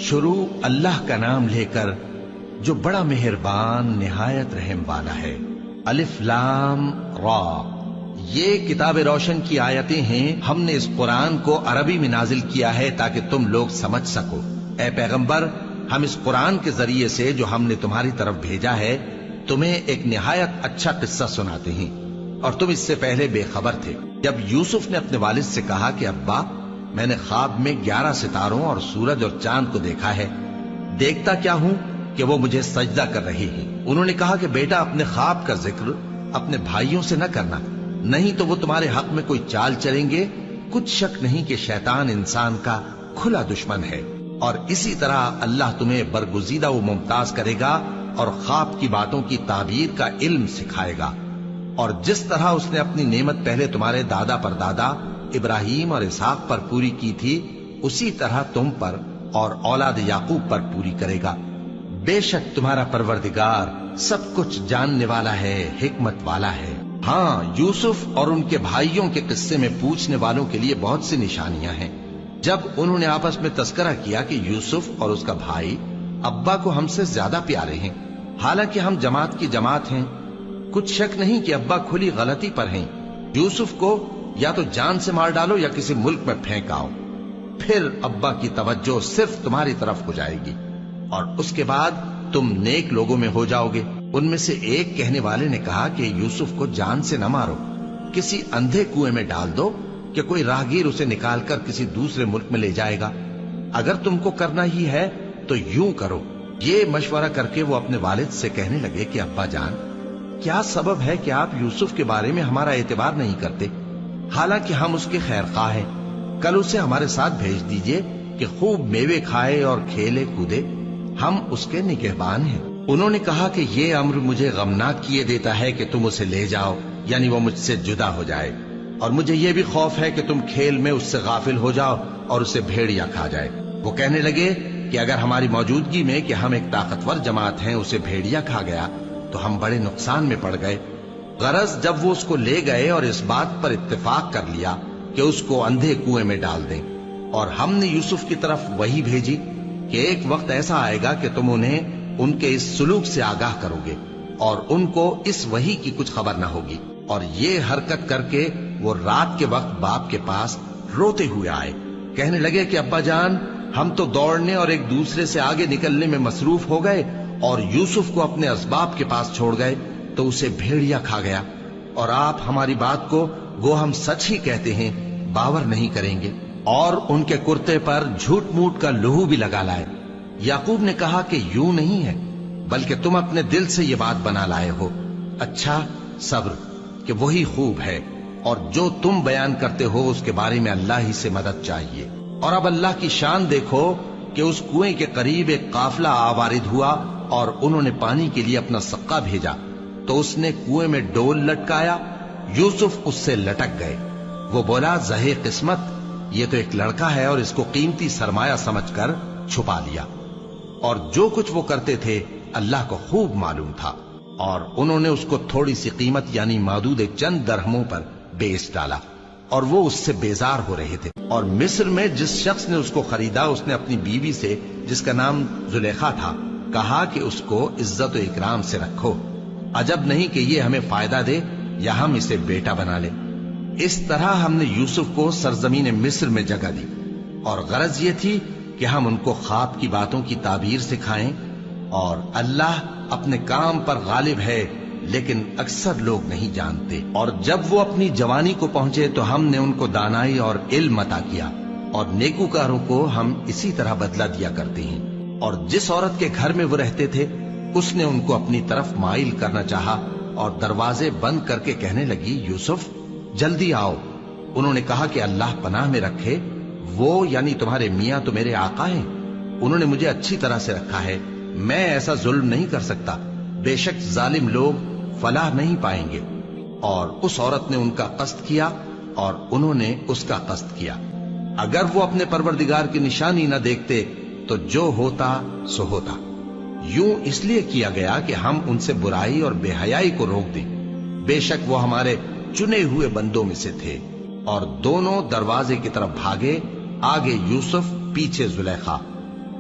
شروع اللہ کا نام لے کر جو بڑا مہربان نہایت رحم والا ہے۔ الف لام را، یہ کتاب روشن کی آیتیں ہیں۔ ہم نے اس قرآن کو عربی میں نازل کیا ہے تاکہ تم لوگ سمجھ سکو۔ اے پیغمبر، ہم اس قرآن کے ذریعے سے جو ہم نے تمہاری طرف بھیجا ہے تمہیں ایک نہایت اچھا قصہ سناتے ہیں، اور تم اس سے پہلے بے خبر تھے۔ جب یوسف نے اپنے والد سے کہا کہ ابا، میں نے خواب میں 11 ستاروں اور سورج اور چاند کو دیکھا ہے، دیکھتا کیا ہوں کہ وہ مجھے سجدہ کر رہے ہیں۔ انہوں نے کہا کہ بیٹا، اپنے خواب کا ذکر اپنے بھائیوں سے نہ کرنا، نہیں تو وہ تمہارے حق میں کوئی چال چلیں گے۔ کچھ شک نہیں کہ شیطان انسان کا کھلا دشمن ہے، اور اسی طرح اللہ تمہیں برگزیدہ و ممتاز کرے گا اور خواب کی باتوں کی تعبیر کا علم سکھائے گا، اور جس طرح اس نے اپنی نعمت پہلے تمہارے دادا پر دادا ابراہیم اور اسحاق پر پوری کی تھی، اسی طرح تم پر اور اولاد یعقوب پر پوری کرے گا۔ بے شک تمہارا پروردگار سب کچھ جاننے والا ہے، حکمت والا ہے۔ ہاں، یوسف اور ان کے بھائیوں کے قصے میں پوچھنے والوں کے لیے بہت سی نشانیاں ہیں۔ جب انہوں نے آپس میں تذکرہ کیا کہ یوسف اور اس کا بھائی ابا کو ہم سے زیادہ پیارے ہیں، حالانکہ ہم جماعت کی جماعت ہیں، کچھ شک نہیں کہ ابا کھلی غلطی پر ہیں۔ یوسف کو یا تو جان سے مار ڈالو یا کسی ملک میں پھینک آؤ، پھر ابا کی توجہ صرف تمہاری طرف ہو جائے گی، اور اس کے بعد تم نیک لوگوں میں ہو جاؤ گے۔ ان میں سے ایک کہنے والے نے کہا کہ یوسف کو جان سے نہ مارو، کسی اندھے کنویں میں ڈال دو کہ کوئی راہگیر اسے نکال کر کسی دوسرے ملک میں لے جائے گا۔ اگر تم کو کرنا ہی ہے تو یوں کرو۔ یہ مشورہ کر کے وہ اپنے والد سے کہنے لگے کہ ابا جان، کیا سبب ہے کہ آپ یوسف کے بارے میں ہمارا اعتبار نہیں کرتے، حالانکہ ہم اس کے خیر خواہ ہیں؟ کل اسے ہمارے ساتھ بھیج دیجئے کہ خوب میوے کھائے اور کھیلے کودے، ہم اس کے نگہبان ہیں۔ انہوں نے کہا کہ یہ امر مجھے غمناک کیے دیتا ہے کہ تم اسے لے جاؤ، یعنی وہ مجھ سے جدا ہو جائے، اور مجھے یہ بھی خوف ہے کہ تم کھیل میں اس سے غافل ہو جاؤ اور اسے بھیڑیا کھا جائے۔ وہ کہنے لگے کہ اگر ہماری موجودگی میں کہ ہم ایک طاقتور جماعت ہیں اسے بھیڑیا کھا گیا تو ہم بڑے نقصان میں پڑ گئے۔ غرض جب وہ اس کو لے گئے اور اس بات پر اتفاق کر لیا کہ اس کو اندھے کنویں میں ڈال دیں، اور ہم نے یوسف کی طرف وحی بھیجی کہ ایک وقت ایسا آئے گا کہ تم انہیں ان کے اس سلوک سے آگاہ کرو گے، اور ان کو اس وحی کی کچھ خبر نہ ہوگی۔ اور یہ حرکت کر کے وہ رات کے وقت باپ کے پاس روتے ہوئے آئے، کہنے لگے کہ ابا جان، ہم تو دوڑنے اور ایک دوسرے سے آگے نکلنے میں مصروف ہو گئے اور یوسف کو اپنے اسباب کے پاس چھوڑ گئے تو اسے بھیڑیا کھا گیا، اور آپ ہماری بات کو گو ہم سچ ہی کہتے ہیں باور نہیں کریں گے۔ اور ان کے کرتے پر جھوٹ موٹ کا لہو بھی لگا لائے۔ یعقوب نے کہا کہ یوں نہیں ہے، بلکہ تم اپنے دل سے یہ بات بنا لائے ہو۔ اچھا، صبر کہ وہی خوب ہے، اور جو تم بیان کرتے ہو اس کے بارے میں اللہ ہی سے مدد چاہیے۔ اور اب اللہ کی شان دیکھو کہ اس کنویں کے قریب ایک قافلہ آوارد ہوا اور انہوں نے پانی کے لیے اپنا سقا بھیجا، تو اس نے کنویں میں ڈول لٹکایا، یوسف اس سے لٹک گئے۔ وہ بولا، زہے قسمت، یہ تو ایک لڑکا ہے، اور اس کو قیمتی سرمایہ سمجھ کر چھپا لیا۔ اور جو کچھ وہ کرتے تھے اللہ کو خوب معلوم تھا، اور انہوں نے اس کو تھوڑی سی قیمت یعنی معدود چند درہموں پر بیچ ڈالا، اور وہ اس سے بیزار ہو رہے تھے۔ اور مصر میں جس شخص نے اس کو خریدا، اس نے اپنی بیوی سے جس کا نام زلیخا تھا کہا کہ اس کو عزت و اکرام سے رکھو، عجب نہیں کہ یہ ہمیں فائدہ دے یا ہم اسے بیٹا بنا لیں۔ اس طرح ہم نے یوسف کو سرزمین مصر میں جگہ دی، اور غرض یہ تھی کہ ہم ان کو خواب کی باتوں کی تعبیر سکھائیں، اور اللہ اپنے کام پر غالب ہے لیکن اکثر لوگ نہیں جانتے۔ اور جب وہ اپنی جوانی کو پہنچے تو ہم نے ان کو دانائی اور علم عطا کیا، اور نیکوکاروں کو ہم اسی طرح بدلہ دیا کرتے ہیں۔ اور جس عورت کے گھر میں وہ رہتے تھے اس نے ان کو اپنی طرف مائل کرنا چاہا، اور دروازے بند کر کے کہنے لگی، یوسف جلدی آؤ۔ انہوں نے کہا کہ اللہ پناہ میں رکھے، وہ یعنی تمہارے میاں تو میرے آقا ہیں، انہوں نے مجھے اچھی طرح سے رکھا ہے، میں ایسا ظلم نہیں کر سکتا، بے شک ظالم لوگ فلاح نہیں پائیں گے۔ اور اس عورت نے ان کا قصد کیا اور انہوں نے اس کا قصد کیا۔ اگر وہ اپنے پروردگار کی نشانی نہ دیکھتے تو جو ہوتا سو ہوتا۔ یوں اس لیے کیا گیا کہ ہم ان سے برائی اور بے حیائی کو روک دیں، بے شک وہ ہمارے چنے ہوئے بندوں میں سے تھے۔ اور دونوں دروازے کی طرف بھاگے، آگے یوسف پیچھے زلیخا۔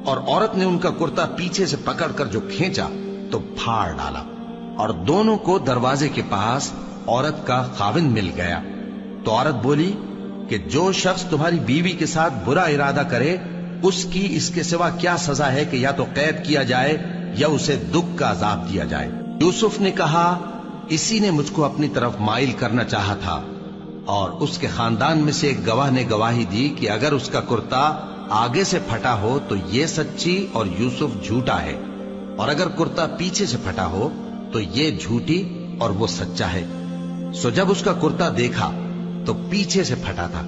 اور عورت نے ان کا کرتا پیچھے سے پکڑ کر جو کھینچا تو پھاڑ ڈالا، اور دونوں کو دروازے کے پاس عورت کا خاوند مل گیا۔ تو عورت بولی کہ جو شخص تمہاری بیوی کے ساتھ برا ارادہ کرے اس کی اس کے سوا کیا سزا ہے کہ یا تو قید کیا جائے یا اسے دکھ کا عذاب دیا جائے۔ یوسف نے کہا اسی نے مجھ کو اپنی طرف مائل کرنا چاہا تھا، اور اس کے خاندان میں سے ایک گواہ نے گواہی دی کہ اگر اس کا کرتا آگے سے پھٹا ہو تو یہ سچی اور یوسف جھوٹا ہے، اور اگر کرتا پیچھے سے پھٹا ہو تو یہ جھوٹی اور وہ سچا ہے۔ سو جب اس کا کرتا دیکھا تو پیچھے سے پھٹا تھا،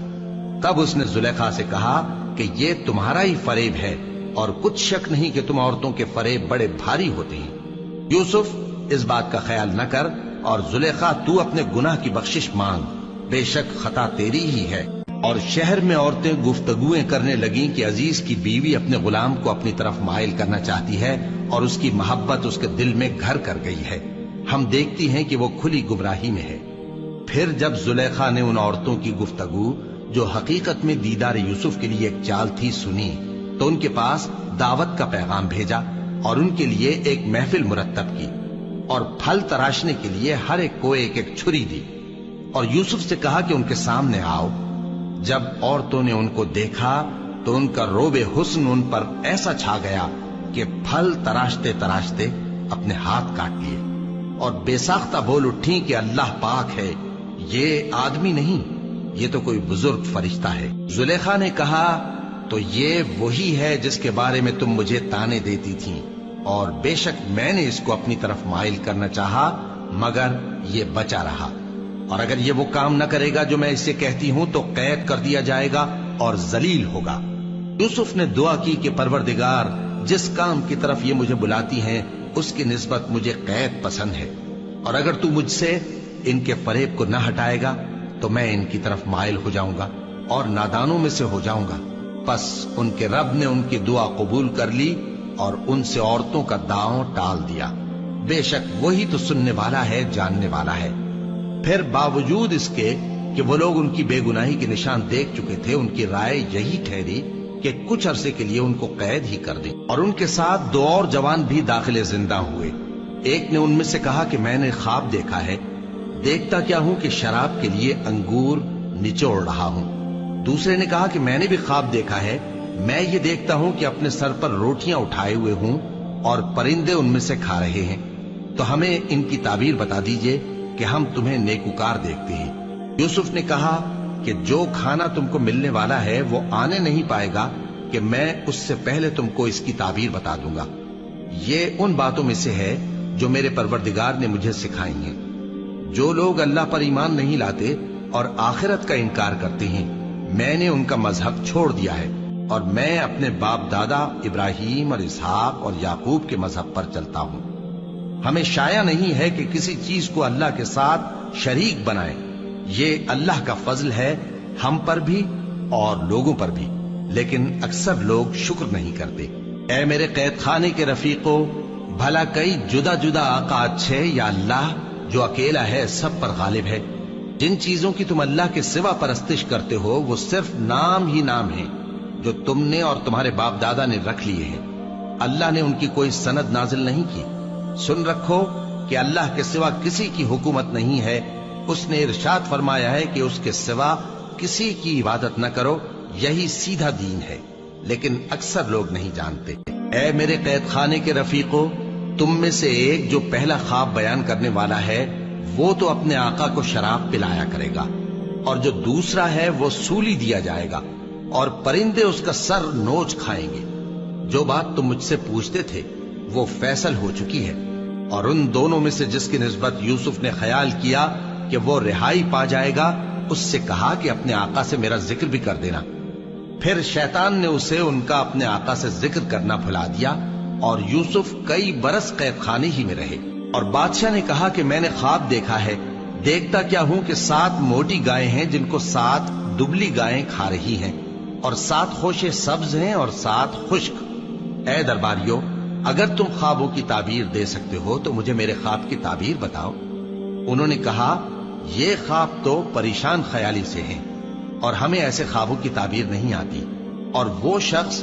تب اس نے زلیخا سے کہا کہ یہ تمہارا ہی فریب ہے، اور کچھ شک نہیں کہ تم عورتوں کے فریب بڑے بھاری ہوتے ہیں۔ یوسف اس بات کا خیال نہ کر، اور زلیخا تو اپنے گناہ کی بخشش مانگ، بے شک خطا تیری ہی ہے۔ اور شہر میں عورتیں گفتگویں کرنے لگیں کہ عزیز کی بیوی اپنے غلام کو اپنی طرف مائل کرنا چاہتی ہے، اور اس کی محبت اس کے دل میں گھر کر گئی ہے، ہم دیکھتی ہیں کہ وہ کھلی گمراہی میں ہے۔ پھر جب زلیخا نے ان عورتوں کی گفتگو جو حقیقت میں دیدار یوسف کے لیے ایک چال تھی سنی، تو ان کے پاس دعوت کا پیغام بھیجا اور ان کے لیے ایک محفل مرتب کی، اور پھل تراشنے کے لیے ہر ایک کو ایک ایک چھری دی، اور یوسف سے کہا کہ ان کے سامنے آؤ۔ جب عورتوں نے ان کو دیکھا تو ان کا روب حسن ان پر ایسا چھا گیا کہ پھل تراشتے تراشتے اپنے ہاتھ کاٹ لیے، اور بے ساختہ بول اٹھی کہ اللہ پاک ہے، یہ آدمی نہیں، یہ تو کوئی بزرگ فرشتہ ہے۔ زلیخا نے کہا تو یہ وہی ہے جس کے بارے میں تم مجھے تانے دیتی تھیں، اور بے شک میں نے اس کو اپنی طرف مائل کرنا چاہا مگر یہ بچا رہا، اور اگر یہ وہ کام نہ کرے گا جو میں اسے کہتی ہوں تو قید کر دیا جائے گا اور ذلیل ہوگا۔ یوسف نے دعا کی کہ پروردگار، جس کام کی طرف یہ مجھے بلاتی ہیں اس کی نسبت مجھے قید پسند ہے، اور اگر تو مجھ سے ان کے فریب کو نہ ہٹائے گا تو میں ان کی طرف مائل ہو جاؤں گا اور نادانوں میں سے ہو جاؤں گا۔ پس ان کے رب نے ان کی دعا قبول کر لی اور ان سے عورتوں کا داؤں ٹال دیا، بے شک وہی تو سننے والا ہے، جاننے والا ہے۔ پھر باوجود اس کے کہ وہ لوگ ان کی بے گناہی کے نشان دیکھ چکے تھے، ان کی رائے یہی ٹھہری کہ کچھ عرصے کے لیے ان کو قید ہی کر دیں، اور ان کے ساتھ دو اور جوان بھی داخل زندہ ہوئے۔ ایک نے ان میں سے کہا کہ میں نے خواب دیکھا ہے، دیکھتا کیا ہوں کہ شراب کے لیے انگور نچوڑ رہا ہوں۔ دوسرے نے کہا کہ میں نے بھی خواب دیکھا ہے، میں یہ دیکھتا ہوں کہ اپنے سر پر روٹیاں اٹھائے ہوئے ہوں اور پرندے ان میں سے کھا رہے ہیں، تو ہمیں ان کی تعبیر بتا دیجئے کہ ہم تمہیں نیکوکار دیکھتے ہیں۔ یوسف نے کہا کہ جو کھانا تم کو ملنے والا ہے وہ آنے نہیں پائے گا کہ میں اس سے پہلے تم کو اس کی تعبیر بتا دوں گا۔ یہ ان باتوں میں سے ہے جو میرے پروردگار نے مجھے سکھائی ہیں۔ جو لوگ اللہ پر ایمان نہیں لاتے اور آخرت کا انکار کرتے ہیں، میں نے ان کا مذہب چھوڑ دیا ہے، اور میں اپنے باپ دادا ابراہیم اور اسحاق اور یعقوب کے مذہب پر چلتا ہوں۔ ہمیں شایع نہیں ہے کہ کسی چیز کو اللہ کے ساتھ شریک بنائیں، یہ اللہ کا فضل ہے ہم پر بھی اور لوگوں پر بھی، لیکن اکثر لوگ شکر نہیں کرتے۔ اے میرے قید خانے کے رفیقوں، بھلا کئی جدا جدا آقا اچھے یا اللہ جو اکیلا ہے سب پر غالب ہے؟ جن چیزوں کی تم اللہ کے سوا پرستش کرتے ہو وہ صرف نام ہی نام ہیں جو تم نے اور تمہارے باپ دادا نے رکھ لیے ہیں، اللہ نے ان کی کوئی سند نازل نہیں کی۔ سن رکھو کہ اللہ کے سوا کسی کی حکومت نہیں ہے، اس نے ارشاد فرمایا ہے کہ اس کے سوا کسی کی عبادت نہ کرو، یہی سیدھا دین ہے، لیکن اکثر لوگ نہیں جانتے۔ اے میرے قید خانے کے رفیقوں، تم میں سے ایک جو پہلا خواب بیان کرنے والا ہے وہ تو اپنے آقا کو شراب پلایا کرے گا، اور جو دوسرا ہے وہ سولی دیا جائے گا، اور پرندے اس کا سر نوچ کھائیں گے۔ جو بات تم مجھ سے پوچھتے تھے وہ فیصل ہو چکی ہے، اور ان دونوں میں سے جس کی نسبت یوسف نے خیال کیا کہ وہ رہائی پا جائے گا، اس سے کہا کہ اپنے آقا سے میرا ذکر بھی کر دینا۔ پھر شیطان نے اسے ان کا اپنے آقا سے ذکر کرنا بھلا دیا، اور یوسف کئی برس قید خانے ہی میں رہے۔ اور بادشاہ نے کہا کہ میں نے خواب دیکھا ہے، دیکھتا کیا ہوں کہ 7 موٹی گائیں ہیں جن کو 7 دبلی گائیں کھا رہی ہیں، اور 7 خوشے سبز ہیں اور 7 خشک۔ اے درباریو، اگر تم خوابوں کی تعبیر دے سکتے ہو تو مجھے میرے خواب کی تعبیر بتاؤ۔ انہوں نے کہا یہ خواب تو پریشان خیالی سے ہیں، اور ہمیں ایسے خوابوں کی تعبیر نہیں آتی۔ اور وہ شخص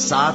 7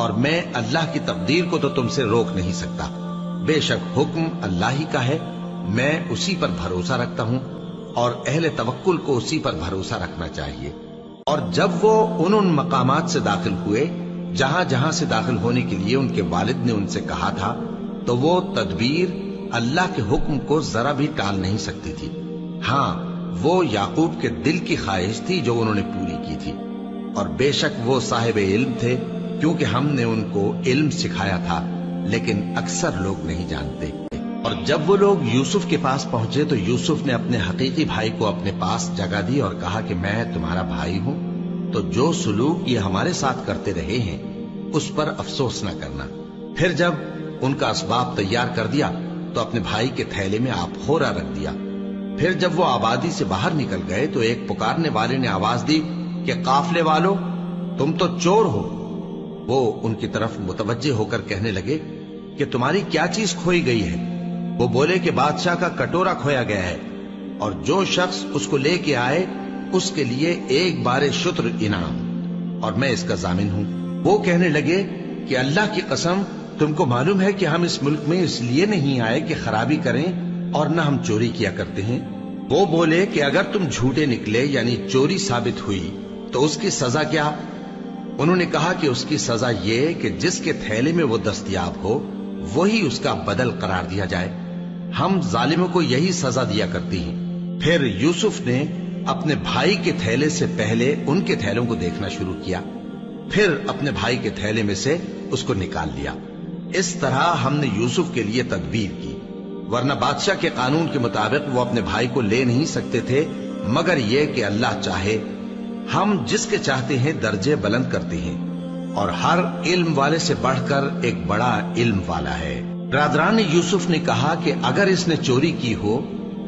اور میں اللہ کی تقدیر کو تو تم سے روک نہیں سکتا. بے شک حکم اللہ ہی کا ہے، میں اسی پر بھروسہ رکھتا ہوں اور اہل توکل کو اسی پر بھروسہ رکھنا چاہیے. اور جب وہ ان مقامات سے داخل ہوئے جہاں جہاں سے داخل ہونے کے لیے ان کے والد نے ان سے کہا تھا، تو وہ تدبیر اللہ کے حکم کو ذرا بھی ٹال نہیں سکتی تھی. ہاں، وہ یعقوب کے دل کی خواہش تھی جو انہوں نے پوری کی تھی. اور بے شک وہ صاحب علم تھے، کیونکہ ہم نے ان کو علم سکھایا تھا، لیکن اکثر لوگ نہیں جانتے. اور جب وہ لوگ یوسف کے پاس پہنچے تو یوسف نے اپنے حقیقی بھائی کو اپنے پاس جگہ دی اور کہا کہ میں تمہارا بھائی ہوں، تو جو سلوک یہ ہمارے ساتھ کرتے رہے ہیں اس پر افسوس نہ کرنا. پھر جب ان کا اسباب تیار کر دیا تو اپنے بھائی کے تھیلے میں آپ خورا رکھ دیا. پھر جب وہ آبادی سے باہر نکل گئے تو ایک پکارنے والے نے آواز دی کہ قافلے والو، تم تو چور ہو. وہ ان کی طرف متوجہ ہو کر کہنے لگے کہ تمہاری کیا چیز کھوئی گئی ہے؟ وہ بولے کہ بادشاہ کا کٹورا کھویا گیا ہے، اور جو شخص اس کو لے کے آئے اس کے لیے ایک بار شتر انعام، اور میں اس کا ضامن ہوں. وہ کہنے لگے کہ اللہ کی قسم، تم کو معلوم ہے کہ ہم اس ملک میں اس لیے نہیں آئے کہ خرابی کریں اور نہ ہم چوری کیا کرتے ہیں. وہ بولے کہ اگر تم جھوٹے نکلے یعنی چوری ثابت ہوئی تو اس کی سزا کیا؟ انہوں نے کہا کہ اس کی سزا یہ کہ جس کے تھیلے میں وہ دستیاب ہو وہی اس کا بدل قرار دیا جائے. ہم ظالموں کو یہی سزا دیا کرتی ہیں. پھر یوسف نے اپنے بھائی کے تھیلے سے پہلے ان کے تھیلوں کو دیکھنا شروع کیا، پھر اپنے بھائی کے تھیلے میں سے اس کو نکال لیا. اس طرح ہم نے یوسف کے لیے تدبیر کی، ورنہ بادشاہ کے قانون کے مطابق وہ اپنے بھائی کو لے نہیں سکتے تھے مگر یہ کہ اللہ چاہے. ہم جس کے چاہتے ہیں درجے بلند کرتے ہیں، اور ہر علم والے سے بڑھ کر ایک بڑا علم والا ہے. برادران یوسف نے کہا کہ اگر اس نے چوری کی ہو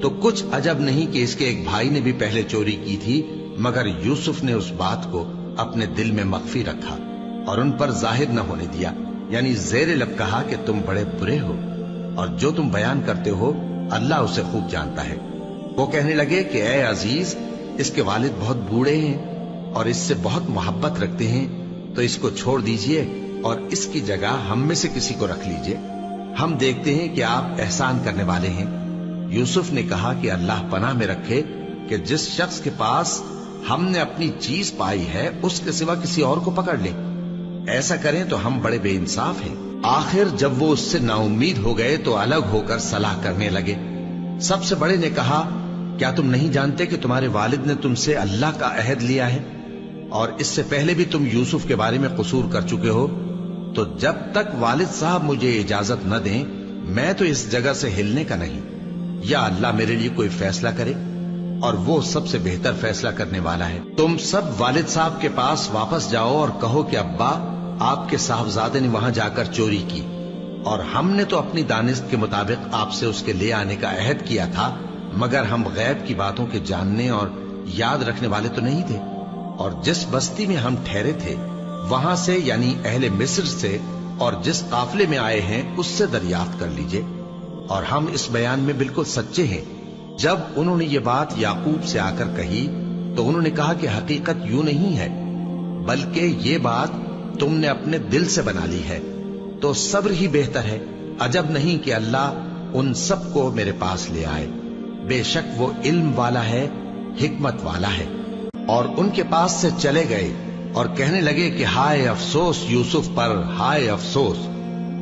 تو کچھ عجب نہیں کہ اس کے ایک بھائی نے بھی پہلے چوری کی تھی، مگر یوسف نے اس بات کو اپنے دل میں مخفی رکھا اور ان پر ظاہر نہ ہونے دیا. یعنی زیر لب کہا کہ تم بڑے برے ہو اور جو تم بیان کرتے ہو اللہ اسے خوب جانتا ہے. وہ کہنے لگے کہ اے عزیز، اس کے والد بہت بوڑھے ہیں اور اس سے بہت محبت رکھتے ہیں، تو اس کو چھوڑ دیجئے اور اس کی جگہ ہم میں سے کسی کو رکھ لیجئے. ہم دیکھتے ہیں کہ آپ احسان کرنے والے ہیں. یوسف نے کہا کہ اللہ پناہ میں رکھے کہ جس شخص کے پاس ہم نے اپنی چیز پائی ہے اس کے سوا کسی اور کو پکڑ لیں. ایسا کریں تو ہم بڑے بے انصاف ہیں. آخر جب وہ اس سے نا امید ہو گئے تو الگ ہو کر صلاح کرنے لگے. سب سے بڑے نے کہا کیا تم نہیں جانتے کہ تمہارے والد نے تم سے اللہ کا عہد لیا ہے اور اس سے پہلے بھی تم یوسف کے بارے میں قصور کر چکے ہو؟ تو جب تک والد صاحب مجھے اجازت نہ دیں میں تو اس جگہ سے ہلنے کا نہیں. یا اللہ میرے لیے کوئی فیصلہ کرے اور وہ سب سے بہتر فیصلہ کرنے والا ہے. تم سب والد صاحب کے پاس واپس جاؤ اور کہو کہ ابا، آپ کے صاحبزادے نے وہاں جا کر چوری کی اور ہم نے تو اپنی دانست کے مطابق آپ سے اس کے لے آنے کا عہد کیا تھا، مگر ہم غیب کی باتوں کے جاننے اور یاد رکھنے والے تو نہیں تھے. اور جس بستی میں ہم ٹھہرے تھے وہاں سے یعنی اہل مصر سے اور جس قافلے میں آئے ہیں اس سے دریافت کر لیجئے، اور ہم اس بیان میں بالکل سچے ہیں. جب انہوں نے یہ بات یعقوب سے آ کر کہی تو انہوں نے کہا کہ حقیقت یوں نہیں ہے، بلکہ یہ بات تم نے اپنے دل سے بنا لی ہے، تو صبر ہی بہتر ہے. عجب نہیں کہ اللہ ان سب کو میرے پاس لے آئے. بے شک وہ علم والا ہے، حکمت والا ہے. اور ان کے پاس سے چلے گئے اور کہنے لگے کہ ہائے افسوس یوسف پر، ہائے افسوس.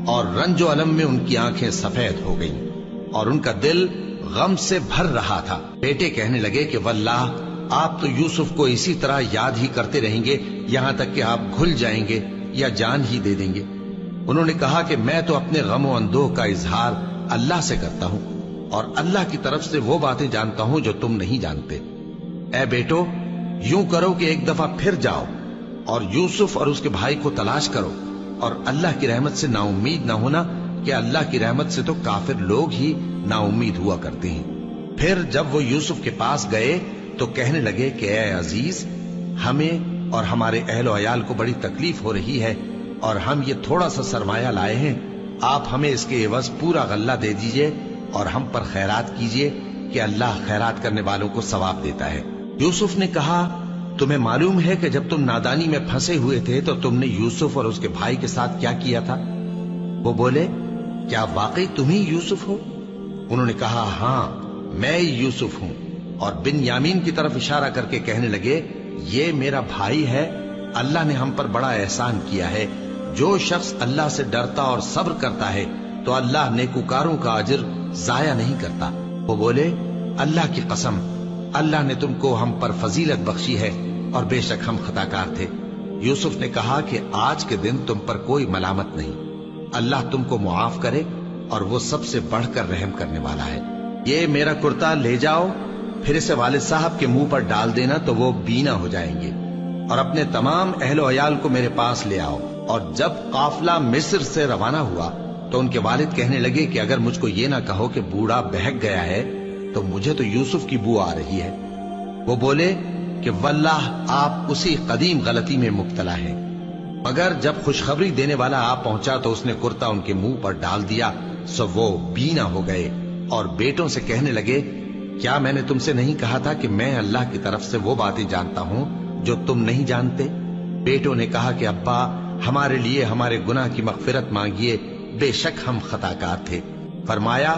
اور رنج و الم میں ان کی آنکھیں سفید ہو گئیں اور ان کا دل غم سے بھر رہا تھا. بیٹے کہنے لگے کہ واللہ آپ تو یوسف کو اسی طرح یاد ہی کرتے رہیں گے یہاں تک کہ آپ گھل جائیں گے یا جان ہی دے دیں گے. انہوں نے کہا کہ میں تو اپنے غم و اندوہ کا اظہار اللہ سے کرتا ہوں اور اللہ کی طرف سے وہ باتیں جانتا ہوں جو تم نہیں جانتے. اے بیٹو، یوں کرو کہ ایک دفعہ پھر جاؤ اور یوسف اور اس کے بھائی کو تلاش کرو، اور اللہ کی رحمت سے نا امید نہ ہونا کہ اللہ کی رحمت سے تو کافر لوگ ہی نا امید ہوا کرتے ہیں. پھر جب وہ یوسف کے پاس گئے تو کہنے لگے کہ اے عزیز، ہمیں اور ہمارے اہل و عیال کو بڑی تکلیف ہو رہی ہے اور ہم یہ تھوڑا سا سرمایہ لائے ہیں، آپ ہمیں اس کے عوض پورا غلہ دے دیجئے اور ہم پر خیرات کیجئے کہ اللہ خیرات کرنے والوں کو ثواب دیتا ہے. یوسف نے کہا تمہیں معلوم ہے کہ جب تم نادانی میں پھنسے ہوئے تھے تو تم نے یوسف اور اس کے بھائی کے ساتھ کیا کیا تھا؟ وہ بولے کیا واقعی تم ہی یوسف ہو؟ انہوں نے کہا ہاں میں یوسف ہوں، اور بن یامین کی طرف اشارہ کر کے کہنے لگے یہ میرا بھائی ہے، اللہ نے ہم پر بڑا احسان کیا ہے، جو شخص اللہ سے ڈرتا اور صبر کرتا ہے تو اللہ نیکوکاروں کا اجر ضائع نہیں کرتا۔ وہ بولے اللہ کی قسم اللہ نے تم کو ہم پر فضیلت بخشی ہے اور بے شک ہم خطا کار تھے۔ یوسف نے کہا کہ آج کے دن تم پر کوئی ملامت نہیں، اللہ تم کو معاف کرے اور وہ سب سے بڑھ کر رحم کرنے والا ہے۔ یہ میرا کرتا لے جاؤ، پھر اسے والد صاحب کے منہ پر ڈال دینا تو وہ بینا ہو جائیں گے، اور اپنے تمام اہل و عیال کو میرے پاس لے آؤ۔ اور جب قافلہ مصر سے روانہ ہوا تو ان کے والد کہنے لگے کہ اگر مجھ کو یہ نہ کہو کہ بوڑھا بہک گیا ہے تو مجھے تو یوسف کی بو آ رہی ہے۔ وہ بولے کہ واللہ آپ اسی قدیم غلطی میں مبتلا ہیں۔ مگر جب خوشخبری دینے والا آپ پہنچا تو اس نے کرتا ان کے منہ پر ڈال دیا، سو وہ بینا ہو گئے اور بیٹوں سے کہنے لگے کیا میں نے تم سے نہیں کہا تھا کہ میں اللہ کی طرف سے وہ باتیں جانتا ہوں جو تم نہیں جانتے؟ بیٹوں نے کہا کہ ابا ہمارے لیے ہمارے گناہ کی مغفرت مانگیے، بے شک ہم خطا کار تھے۔ فرمایا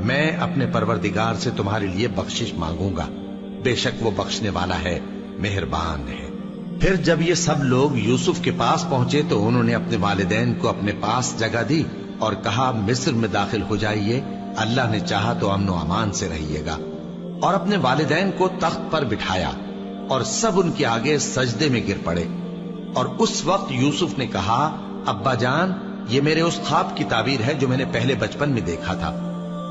میں اپنے پروردگار سے تمہارے لیے بخشش مانگوں گا، بے شک وہ بخشنے والا ہے، مہربان ہے۔ پھر جب یہ سب لوگ یوسف کے پاس پہنچے تو انہوں نے اپنے والدین کو اپنے پاس جگہ دی اور کہا مصر میں داخل ہو جائیے، اللہ نے چاہا تو امن و امان سے رہیے گا۔ اور اپنے والدین کو تخت پر بٹھایا اور سب ان کے آگے سجدے میں گر پڑے۔ اور اس وقت یوسف نے کہا ابا جان یہ میرے اس خواب کی تعبیر ہے جو میں نے پہلے بچپن میں دیکھا تھا،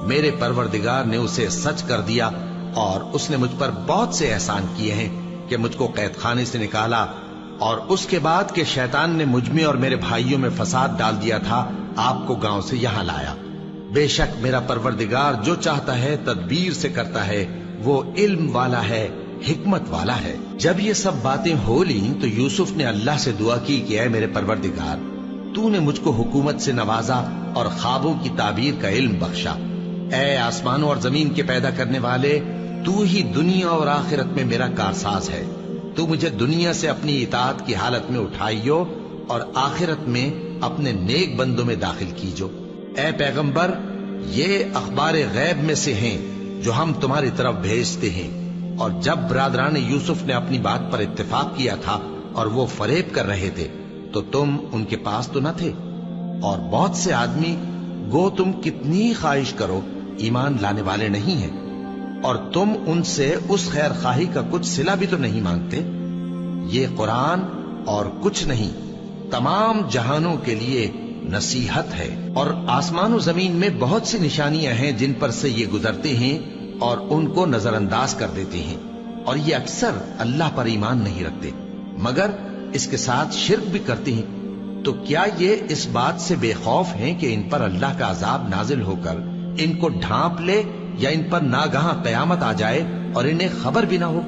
میرے پروردگار نے اسے سچ کر دیا اور اس نے مجھ پر بہت سے احسان کیے ہیں کہ مجھ کو قید خانے سے نکالا، اور اس کے بعد کہ شیطان نے مجھ میں اور میرے بھائیوں میں فساد ڈال دیا تھا آپ کو گاؤں سے یہاں لایا۔ بے شک میرا پروردگار جو چاہتا ہے تدبیر سے کرتا ہے، وہ علم والا ہے، حکمت والا ہے۔ جب یہ سب باتیں ہو لیں تو یوسف نے اللہ سے دعا کی کہ اے میرے پروردگار تو نے مجھ کو حکومت سے نوازا اور خوابوں کی تعبیر کا علم بخشا۔ اے آسمانوں اور زمین کے پیدا کرنے والے، تو ہی دنیا اور آخرت میں میرا کارساز ہے، تو مجھے دنیا سے اپنی اطاعت کی حالت میں اٹھائیو اور آخرت میں اپنے نیک بندوں میں داخل کیجو۔ اے پیغمبر یہ اخبار غیب میں سے ہیں جو ہم تمہاری طرف بھیجتے ہیں۔ اور جب برادران یوسف نے اپنی بات پر اتفاق کیا تھا اور وہ فریب کر رہے تھے تو تم ان کے پاس تو نہ تھے، اور بہت سے آدمی گو تم کتنی خواہش کرو ایمان لانے والے نہیں ہیں، اور تم ان سے اس خیر خواہی کا کچھ صلہ بھی تو نہیں مانگتے۔ یہ قرآن اور کچھ نہیں تمام جہانوں کے لیے نصیحت ہے، اور آسمان و زمین میں بہت سی نشانیاں ہیں جن پر سے یہ گزرتے ہیں اور ان کو نظر انداز کر دیتے ہیں، اور یہ اکثر اللہ پر ایمان نہیں رکھتے مگر اس کے ساتھ شرک بھی کرتے ہیں۔ تو کیا یہ اس بات سے بے خوف ہیں کہ ان پر اللہ کا عذاب نازل ہو کر ان کو ڈھانپ لے، یا ان پر ناگہاں قیامت آ جائے اور انہیں خبر بھی نہ ہو؟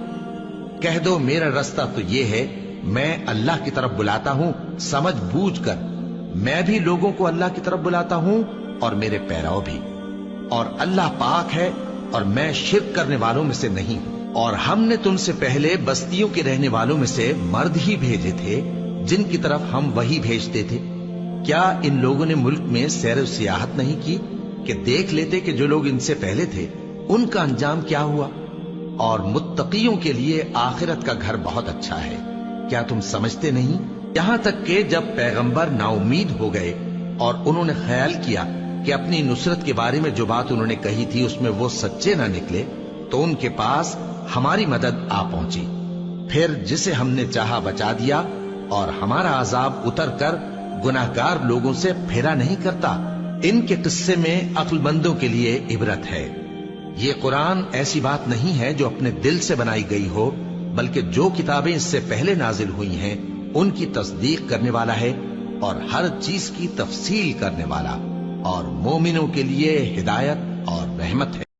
کہہ دو میرا رستہ تو یہ ہے، میں اللہ کی طرف بلاتا ہوں سمجھ بوجھ کر، میں بھی لوگوں کو اللہ کی طرف بلاتا ہوں اور میرے پیرو بھی، اور اللہ پاک ہے اور میں شرک کرنے والوں میں سے نہیں ہوں۔ اور ہم نے تم سے پہلے بستیوں کے رہنے والوں میں سے مرد ہی بھیجے تھے جن کی طرف ہم وہی بھیجتے تھے۔ کیا ان لوگوں نے ملک میں سیر و سیاحت نہیں کی کہ دیکھ لیتے کہ جو لوگ ان سے پہلے تھے ان کا انجام کیا ہوا؟ اور متقیوں کے لیے آخرت کا گھر بہت اچھا ہے، کیا تم سمجھتے نہیں؟ یہاں تک کہ جب پیغمبر نا امید ہو گئے اور انہوں نے خیال کیا کہ اپنی نصرت کے بارے میں جو بات انہوں نے کہی تھی اس میں وہ سچے نہ نکلے، تو ان کے پاس ہماری مدد آ پہنچی، پھر جسے ہم نے چاہا بچا دیا، اور ہمارا عذاب اتر کر گناہگار لوگوں سے پھیرا نہیں کرتا۔ ان کے قصے میں عقل مندوں کے لیے عبرت ہے۔ یہ قرآن ایسی بات نہیں ہے جو اپنے دل سے بنائی گئی ہو، بلکہ جو کتابیں اس سے پہلے نازل ہوئی ہیں ان کی تصدیق کرنے والا ہے اور ہر چیز کی تفصیل کرنے والا، اور مومنوں کے لیے ہدایت اور رحمت ہے۔